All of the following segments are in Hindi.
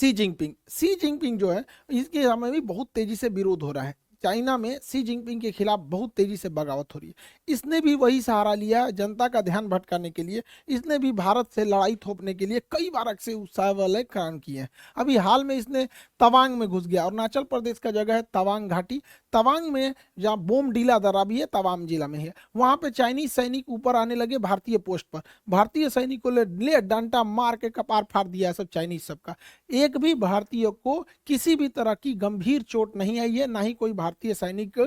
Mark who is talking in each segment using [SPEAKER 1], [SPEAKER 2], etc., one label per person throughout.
[SPEAKER 1] सी जिनपिंग जो है, इसके हमें भी बहुत तेजी से विरोध हो रहा है। चाइना में सी जिनपिंग के खिलाफ बहुत तेजी से बगावत हो रही है। इसने भी वही सहारा लिया जनता का ध्यान भटकाने के लिए। इसने भी भारत से लड़ाई थोपने के लिए कई बार अक्षय उत्साह वाले काम किए हैं। अभी हाल में इसने तवांग में घुस गया, अरुणाचल प्रदेश का जगह है तवांग घाटी। तवांग में जहाँ बोम डीला दर्रा भी है, तवांग जिला में है, वहां पे चाइनीज सैनिक ऊपर आने लगे भारतीय पोस्ट पर। भारतीय सैनिकों ने ले डंडा मार के कपार फाड़ दिया सब चाइनीज सबका। एक भी भारतीय को किसी भी तरह की गंभीर चोट नहीं आई है, ना ही कोई भारतीय सैनिक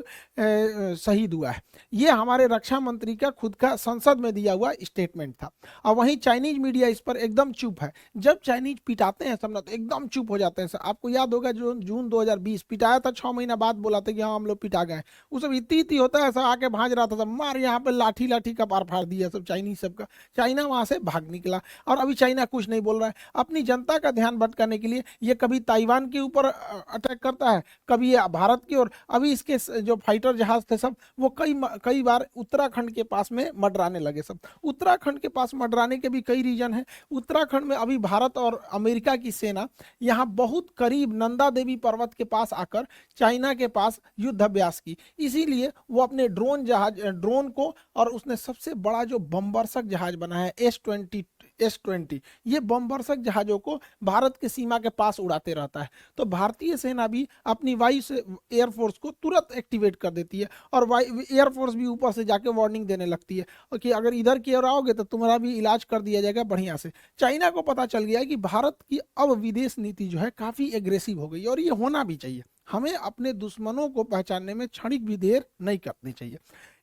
[SPEAKER 1] शहीद हुआ है। ये हमारे रक्षा मंत्री का खुद का संसद में दिया हुआ स्टेटमेंट था। और वहीं चाइनीज मीडिया इस पर एकदम चुप है। जब चाइनीज पिटाते हैं सब ना, तो एकदम चुप हो जाते हैं। आपको याद होगा जो जून 2020 पिटाया था, 6 महीना बाद बोला था कि हाँ हम लोग पिटा गए। वो सब इतनी होता है, ऐसा आके भाज रहा था सब, मार यहाँ पे लाठी लाठी का पार फाड़ दिया सब चाइनीज सबका। चाइना वहां से भाग निकला और अभी चाइना कुछ नहीं बोल रहा है। अपनी जनता का ध्यान भटकाने के लिए ये कभी ताइवान के ऊपर अटैक करता है, कभी ये भारत की ओर। अभी इसके जो फाइटर जहाज थे सब, वो कई बार उत्तराखंड के पास में मडराने लगे सब। उत्तराखंड के पास मडराने के भी कई रीजन है। उत्तराखंड में अभी भारत और अमेरिका की सेना यहाँ बहुत करीब नंदा देवी पर्वत के पास आकर चाइना के पास युद्धाभ्यास की। इसीलिए वो अपने ड्रोन को, और उसने सबसे बड़ा जो बमवर्षक जहाज बना है S-20, ये बमवर्षक जहाजों को भारत के सीमा के पास उड़ाते रहता है। तो भारतीय सेना भी अपनी वायु से एयरफोर्स को तुरंत एक्टिवेट कर देती है, और एयरफोर्स भी ऊपर से जाके वार्निंग देने लगती है कि अगर इधर की ओर आओगे तो तुम्हारा भी इलाज कर दिया जाएगा बढ़िया से। चाइना को पता चल गया है कि भारत की अब विदेश नीति जो है काफी एग्रेसिव हो गई, और ये होना भी चाहिए। हमें अपने दुश्मनों को पहचानने में क्षणिक भी देर नहीं करनी चाहिए।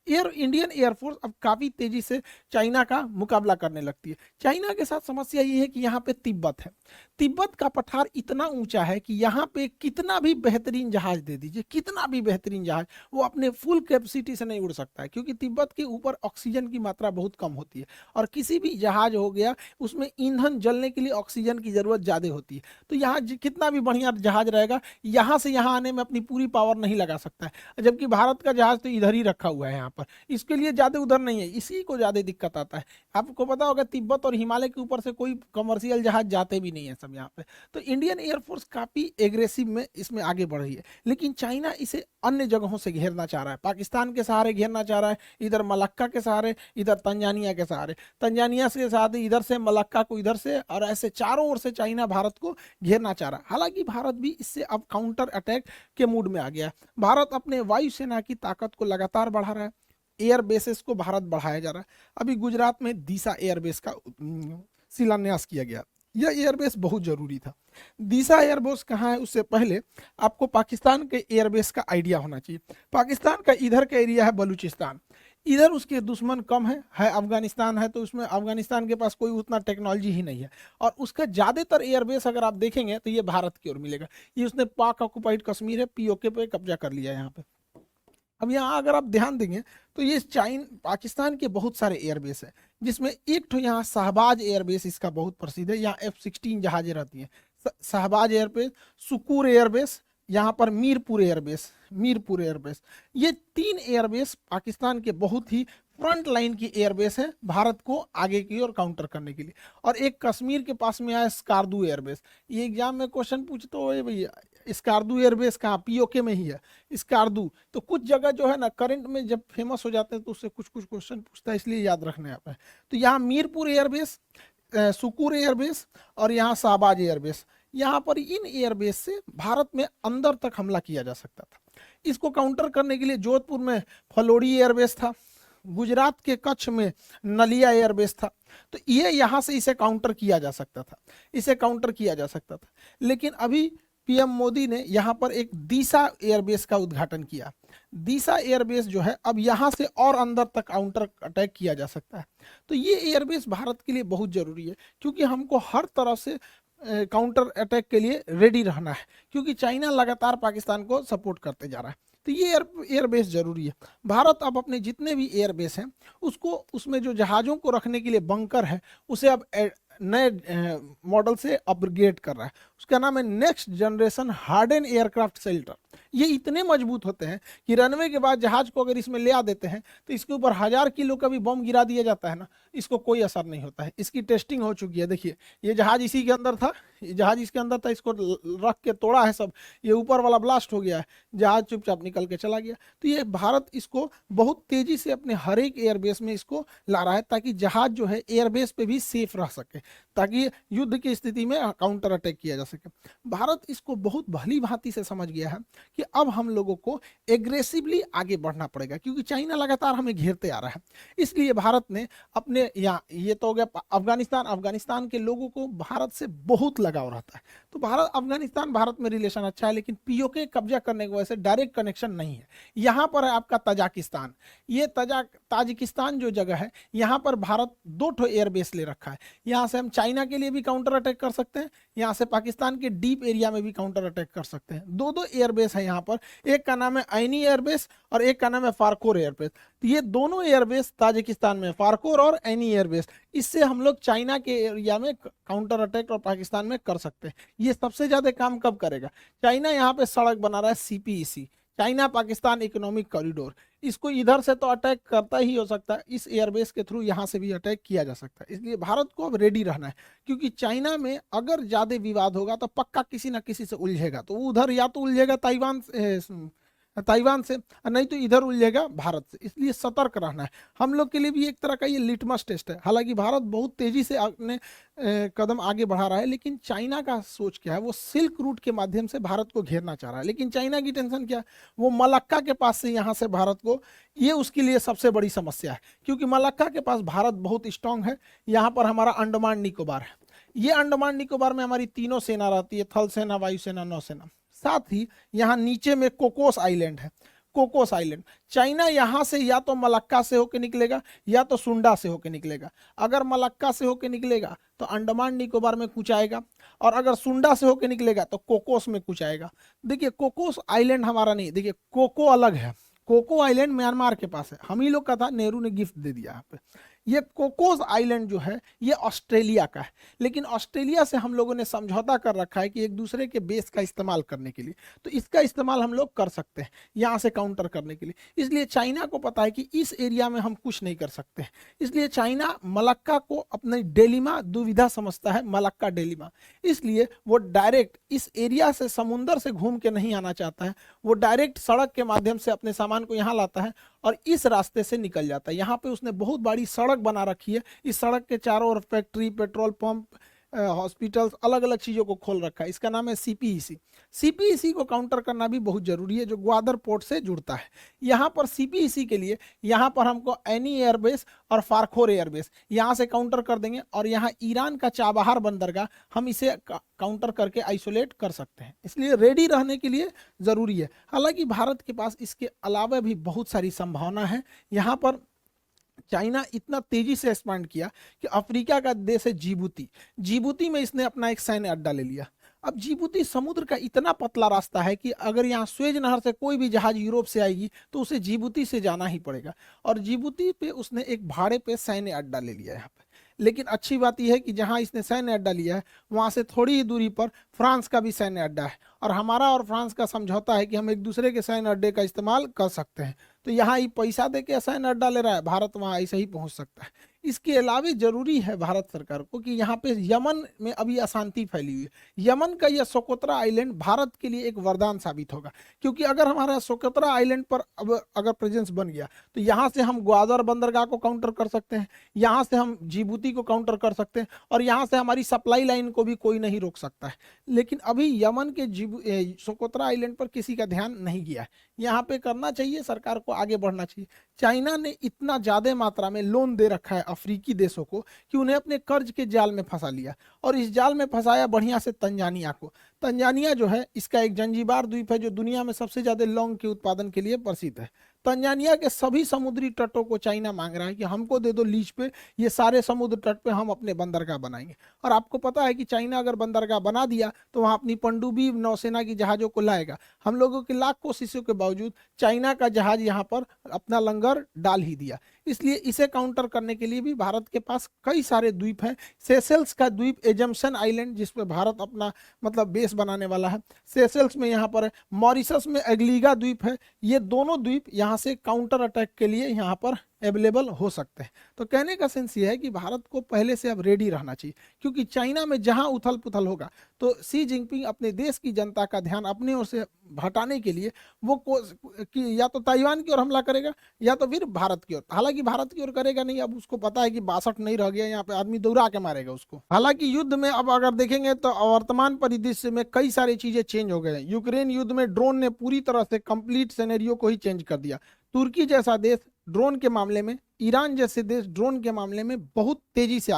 [SPEAKER 1] इंडियन एयरफोर्स अब काफी तेजी से चाइना का मुकाबला करने लगती है। चाइना के साथ समस्या ये है कि यहाँ पे तिब्बत है। तिब्बत का पठार इतना ऊंचा है कि यहाँ पे कितना भी बेहतरीन जहाज दे दीजिए, कितना भी बेहतरीन जहाज, वो अपने फुल कैपेसिटी से नहीं उड़ सकता है, क्योंकि तिब्बत के ऊपर ऑक्सीजन की मात्रा बहुत कम होती है, और किसी भी जहाज हो गया उसमें ईंधन जलने के लिए ऑक्सीजन की जरूरत ज्यादा होती है। तो यहाँ कितना भी बढ़िया जहाज रहेगा, यहाँ से यहाँ आने में अपनी पूरी पावर नहीं लगा सकता है। जबकि भारत का जहाज तो इधर ही रखा हुआ है यहाँ पर, इसके लिए ज्यादा उधर नहीं है, इसी को ज्यादा दिक्कत आता है। आपको पता होगा तिब्बत और हिमालय के ऊपर से कोई कमर्शियल जहाज जाते भी नहीं है सब यहाँ पे। तो इंडियन एयरफोर्स काफी एग्रेसिव में इसमें आगे बढ़ रही है। लेकिन चाइना इसे अन्य जगहों से घेरना चाह रहा है, पाकिस्तान के सहारे घेरना चाह रहा है, इधर मलक्का के सहारे, इधर तंजानिया के सहारे, तंजानिया के साथ इधर से मलक्का को इधर से, और ऐसे चारों ओर से चाइना भारत को घेरना चाह रहा है। हालांकि भारत भी इससे अब काउंटर अटैक के मूड में आ गया है। भारत अपने वायुसेना की ताकत को लगातार बढ़ा रहा है। एयर बेसेस को भारत बढ़ाया जा रहा है। अभी गुजरात में दीसा एयरबेस का शिलान्यास किया गया। यह एयरबेस बहुत जरूरी था। दीसा एयरबेस कहाँ है, उससे पहले आपको पाकिस्तान के एयरबेस का आइडिया होना चाहिए। पाकिस्तान का इधर का एरिया है बलूचिस्तान, इधर उसके दुश्मन कम है अफगानिस्तान है, तो उसमें अफगानिस्तान के पास कोई उतना टेक्नोलॉजी ही नहीं है, और उसका ज्यादातर एयरबेस अगर आप देखेंगे तो ये भारत की ओर मिलेगा। ये उसने पाक ऑक्युपाइड कश्मीर है, पीओके पे कब्जा कर लिया यहाँ पे। अब यहाँ अगर आप ध्यान देंगे तो ये पाकिस्तान के बहुत सारे एयरबेस है, जिसमें एक तो यहाँ शहबाज एयरबेस इसका बहुत प्रसिद्ध है। यहाँ F-16 जहाजें रहती हैं। शहबाज एयरबेस, सुकूर एयरबेस, यहाँ पर मीरपुर एयरबेस, ये 3 एयरबेस पाकिस्तान के बहुत ही फ्रंट लाइन की एयरबेस है भारत को आगे की ओर काउंटर करने के लिए। और एक कश्मीर के पास में आया स्कार्दू एयरबेस। ये एग्जाम में क्वेश्चन पूछते हो भैया स्कार्दू एयरबेस कहाँ, पीओके में ही है स्कार्दू। तो कुछ जगह जो है ना करंट में जब फेमस हो जाते हैं तो उससे कुछ क्वेश्चन पूछता है, इसलिए याद रखने आता है। तो यहाँ मीरपुर एयरबेस, सुकूर एयरबेस और यहाँ शहबाज एयरबेस, यहाँ पर इन एयरबेस से भारत में अंदर तक हमला किया जा सकता था। इसको काउंटर करने के लिए जोधपुर में फलोड़ी एयरबेस था, गुजरात के कच्छ में नलिया एयरबेस था। तो ये यहाँ से इसे काउंटर किया जा सकता था, लेकिन अभी पीएम मोदी ने यहाँ पर एक दीसा एयरबेस का उद्घाटन किया। दीसा एयरबेस जो है अब यहाँ से और अंदर तक काउंटर अटैक किया जा सकता है। तो ये एयरबेस भारत के लिए बहुत जरूरी है, क्योंकि हमको हर तरह से काउंटर अटैक के लिए रेडी रहना है, क्योंकि चाइना लगातार पाकिस्तान को सपोर्ट करते जा रहा है। तो ये एयरबेस जरूरी है। भारत अब अपने जितने भी एयरबेस हैं उसको, उसमें जो जहाज़ों को रखने के लिए बंकर है उसे अब नए मॉडल से अपग्रेड कर रहा है। उसका नाम है next generation harden aircraft shelter. ये इतने मजबूत होते हैं कि रनवे के बाद जहाज को अगर इसमें ले आ देते हैं तो इसके ऊपर 1000 किलो का भी बम गिरा दिया जाता है ना, इसको कोई असर नहीं होता है। इसकी टेस्टिंग हो चुकी है। देखिए ये जहाज इसी के अंदर था, ये जहाज इसके अंदर था, इसको रख के तोड़ा है सब, ये ऊपर वाला ब्लास्ट हो गया है, जहाज चुपचाप निकल के चला गया। तो ये भारत इसको बहुत तेजी से अपने हर एक एयरबेस में इसको ला रहा है ताकि जहाज जो है एयरबेस पे भी सेफ रह सके, ताकि युद्ध की स्थिति में काउंटर अटैक किया जा सके। भारत इसको बहुत भली भांति से समझ गया है कि अब हम लोगों को एग्रेसिवली आगे बढ़ना पड़ेगा, क्योंकि चाइना लगातार हमें घेरते आ रहा है। इसलिए भारत ने अपने यहाँ, ये तो हो गया अफगानिस्तान, अफगानिस्तान के लोगों को भारत से बहुत लगाव रहता है। तो भारत अफगानिस्तान भारत में रिलेशन अच्छा है, लेकिन पीओके कब्जा करने की वजह से डायरेक्ट कनेक्शन नहीं है। यहाँ पर है आपका तजाकिस्तान, ये ताजिकिस्तान जो जगह है, यहाँ पर भारत 2 एयरबेस ले रखा है। यहाँ से हम चाइना के लिए भी काउंटर अटैक कर सकते हैं, यहाँ से पाकिस्तान के डीप एरिया में भी काउंटर अटैक कर सकते हैं। 2 एयरबेस है यहाँ पर, एक का नाम है ऐनी एयरबेस और एक का नाम है फारकोर एयरबेस। तो ये दोनों एयरबेस ताजिकिस्तान में, फारकोर और ऐनी एयरबेस, इससे हम लोग चाइना के एरिया में काउंटर अटैक और पाकिस्तान में कर सकते हैं। ये सबसे ज्यादा काम कब करेगा? चाइना यहाँ पे सड़क बना रहा है CPEC, China Pakistan economic corridor, इसको इधर से तो अटैक करता ही हो सकता है, इस एयरबेस के थ्रू यहाँ से भी अटैक किया जा सकता है। इसलिए भारत को अब रेडी रहना है, क्योंकि चाइना में अगर ज्यादा विवाद होगा तो पक्का किसी ना किसी से उलझेगा। तो वो उधर या तो उलझेगा ताइवान से, और नहीं तो इधर उलझेगा भारत से। इसलिए सतर्क रहना है। हम लोग के लिए भी एक तरह का ये लिटमस टेस्ट है। हालांकि भारत बहुत तेजी से अपने कदम आगे बढ़ा रहा है, लेकिन चाइना का सोच क्या है, वो सिल्क रूट के माध्यम से भारत को घेरना चाह रहा है। लेकिन चाइना की टेंशन क्या है, वो मलक्का के पास से यहाँ से भारत को, ये उसके लिए सबसे बड़ी समस्या है, क्योंकि मलक्का के पास भारत बहुत स्ट्रांग है। यहाँ पर हमारा अंडमान निकोबार है, ये अंडमान निकोबार में हमारी तीनों सेना रहती है, थल सेना, वायुसेना, नौसेना। साथ ही यहाँ नीचे में कोकोस आइलैंड है, कोकोस आइलैंड। चाइना यहाँ से या तो मलक्का से होकर निकलेगा या तो सुंडा से होकर निकलेगा। अगर मलक्का से होकर निकलेगा तो अंडमान निकोबार में कुछ आएगा, और अगर सुंडा से होकर निकलेगा तो कोकोस में कुछ आएगा। देखिए कोकोस आइलैंड हमारा नहीं, देखिए कोको अलग है। कोको आइलैंड म्यांमार के पास है, हम ही लोग का था, नेहरू ने गिफ्ट दे दिया यहाँ पे। ये कोकोस आइलैंड जो है ये ऑस्ट्रेलिया का है, लेकिन ऑस्ट्रेलिया से हम लोगों ने समझौता कर रखा है कि एक दूसरे के बेस का इस्तेमाल करने के लिए, तो इसका इस्तेमाल हम लोग कर सकते हैं यहाँ से काउंटर करने के लिए। इसलिए चाइना को पता है कि इस एरिया में हम कुछ नहीं कर सकते, इसलिए चाइना मलक्का को अपनी डेलिमा दुविधा समझता है, मलक्का डेलिमा। इसलिए वो डायरेक्ट इस एरिया से समुंदर से घूम के नहीं आना चाहता है, वो डायरेक्ट सड़क के माध्यम से अपने सामान को यहाँ लाता है और इस रास्ते से निकल जाता है। यहाँ पे उसने बहुत बड़ी सड़क बना रखी है, इस सड़क के चारों ओर फैक्ट्री, पेट्रोल पंप, हॉस्पिटल्स, अलग अलग चीज़ों को खोल रखा है। इसका नाम है सीपीईसी। सीपीईसी को काउंटर करना भी बहुत जरूरी है, जो ग्वादर पोर्ट से जुड़ता है। यहाँ पर सीपीईसी के लिए यहाँ पर हमको ऐनी एयरबेस और फारखोर एयरबेस यहाँ से काउंटर कर देंगे, और यहाँ ईरान का चाबहार बंदरगाह हम इसे काउंटर करके आइसोलेट कर सकते हैं। इसलिए रेडी रहने के लिए ज़रूरी है। हालांकि भारत के पास इसके अलावा भी बहुत सारी संभावना है। यहाँ पर चाइना इतना तेजी से एक्सपांड किया कि अफ्रीका का देश है जिबूती, जिबूती में इसने अपना एक सैन्य अड्डा ले लिया। अब जिबूती समुद्र का इतना पतला रास्ता है कि अगर यहाँ स्वेज नहर से कोई भी जहाज यूरोप से आएगी तो उसे जिबूती से जाना ही पड़ेगा, और जिबूती पे उसने एक भाड़े पे सैन्य अड्डा ले लिया है यहाँ पे। लेकिन अच्छी बात यह है कि जहां इसने सैन्य अड्डा लिया है वहां से थोड़ी ही दूरी पर फ्रांस का भी सैन्य अड्डा है, और हमारा और फ्रांस का समझौता है कि हम एक दूसरे के सैन्य अड्डे का इस्तेमाल कर सकते हैं। तो यहाँ ही पैसा दे के सैन्य अड्डा ले रहा है, भारत वहाँ ऐसे ही पहुँच सकता है। इसके अलावा जरूरी है भारत सरकार को कि यहाँ पे यमन में अभी अशांति फैली हुई है, यमन का यह सोकोत्रा आइलैंड भारत के लिए एक वरदान साबित होगा, क्योंकि अगर हमारा सोकोत्रा आइलैंड पर अब अगर प्रेजेंस बन गया तो यहाँ से हम ग्वादर बंदरगाह को काउंटर कर सकते हैं, यहाँ से हम जिबूती को काउंटर कर सकते हैं, और यहाँ से हमारी सप्लाई लाइन को भी कोई नहीं रोक सकता है। लेकिन अभी यमन के सोकोत्रा आइलैंड पर किसी का ध्यान नहीं गया है। यहाँ पे करना चाहिए, सरकार को आगे बढ़ना चाहिए। चाइना ने इतना ज्यादा मात्रा में लोन दे रखा है अफ्रीकी देशों को कि उन्हें अपने कर्ज के जाल में फंसा लिया, और इस जाल में फंसाया बढ़िया से तंजानिया को। तंजानिया जो है इसका एक जंजीबार द्वीप है जो दुनिया में सबसे ज्यादा लौंग के उत्पादन के लिए प्रसिद्ध है। तंजानिया के सभी समुद्री तटों को चाइना मांग रहा है कि हमको दे दो लीज पे, ये सारे समुद्र तट पे हम अपने बंदरगाह बनाएंगे। और आपको पता है कि चाइना अगर बंदरगाह बना दिया तो वहाँ अपनी पनडुब्बी नौसेना की जहाजों को लाएगा। हम लोगों की लाख कोशिशों के बावजूद चाइना का जहाज यहाँ पर अपना लंगर डाल ही दिया। इसलिए इसे काउंटर करने के लिए भी भारत के पास कई सारे द्वीप हैं। सेशेल्स का द्वीप एजम्पशन आइलैंड, जिस पे भारत अपना मतलब बेस बनाने वाला है, सेशेल्स में यहाँ पर है। मॉरिशस में एग्लीगा द्वीप है। ये दोनों द्वीप यहाँ से काउंटर अटैक के लिए यहाँ पर अवेलेबल हो सकते हैं। तो कहने का सेंस ये है कि भारत को पहले से अब रेडी रहना चाहिए, क्योंकि चाइना में जहां उथल पुथल होगा तो शी जिनपिंग अपने देश की जनता का ध्यान अपने ओर से हटाने के लिए वो कि या तो ताइवान की ओर हमला करेगा या तो फिर भारत की ओर। हालांकि भारत की ओर करेगा नहीं, अब उसको पता है कि 62 नहीं रह गया, यहाँ पे आदमी दौड़ा के मारेगा उसको। हालांकि युद्ध में अब अगर देखेंगे तो वर्तमान परिदृश्य में कई सारी चीजें चेंज हो गए हैं। यूक्रेन युद्ध में ड्रोन ने पूरी तरह से कंप्लीट सिनेरियो को ही चेंज कर दिया। तुर्की जैसा देश ड्रोन के मामले में, ईरान जैसे देश ड्रोन के मामले में बहुत तेजी से